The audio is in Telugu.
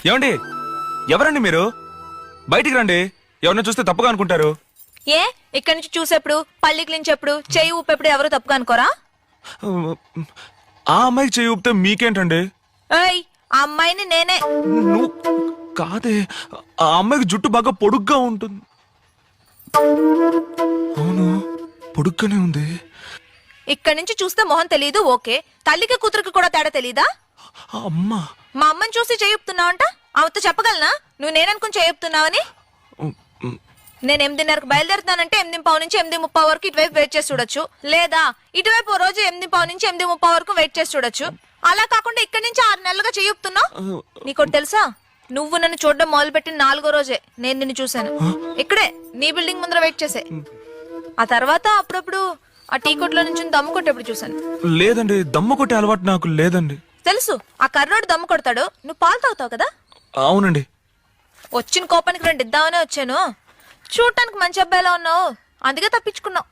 ఏమండి ఎవరండి మీరు? బయటికి రండి. ఎవరిని చూస్తే తప్పుగా అనుకుంటారు. ఏ ఇక్కడి నుంచి చూసేప్పుడు పల్లికి నుంచి చెయ్యి ఊపెప్పుడు ఎవరు తప్పుగా అనుకోరా? ఆ అమ్మాయికి చేయి ఊపితే మీకేంటండి? ఏయ్ ఆ అమ్మాయిని నేనే. నువ్వు కాదే, ఆ అమ్మాయికి జుట్టు బాగా పొడుగ్గా ఉంటుంది. అవును, పొడుగ్గానే ఉంది. ఇక్కడి నుంచి చూస్తే మొహం తెలీదు ఓకే, తల్లికి కూతురికి కూడా తేడా తెలీదా? అమ్మా, మా అమ్మని చూసి చేయుపుతున్నావంట. ఆమెతో చెప్పగలనా నువ్వు నేననుకుని చేయుపుతున్నావని? నేను 8:30కు బయలుదేరుతానంటే 8:15 నుంచి 8:30 వరకు ఇటువైపు వెయిట్ చేసి చూడొచ్చు, లేదా ఇటువైపు ఓ రోజు 8:15 నుంచి 8:30 వరకు వెయిట్ చేసి చూడొచ్చు. అలా కాకుండా ఇక్కడి నుంచి 6 నెలలుగా చేయుపుతున్నావు. నీకోటి తెలుసా, నువ్వు నన్ను చూడడం మొదలుపెట్టిన 4వ రోజే నేను నిన్ను చూశాను. ఇక్కడే నీ బిల్డింగ్ ముందర వెయిట్ చేసే. ఆ తర్వాత అప్పుడప్పుడు ఆ టీ కొట్లో నుంచి దమ్ము కొట్టేప్పుడు చూశాను. లేదండి, దమ్ము కొట్టే అలవాటు నాకు లేదండి. తెలుసు, ఆ కర్రోడు దమ్ము కొడతాడు, నువ్వు పాలు తాగుతావు కదా. అవునండి. వచ్చిన కోపానికి 2 ఇద్దామనే వచ్చాను. చూడటానికి మంచి అబ్బాయిలా ఉన్నావు, అందుకే తప్పించుకున్నావు.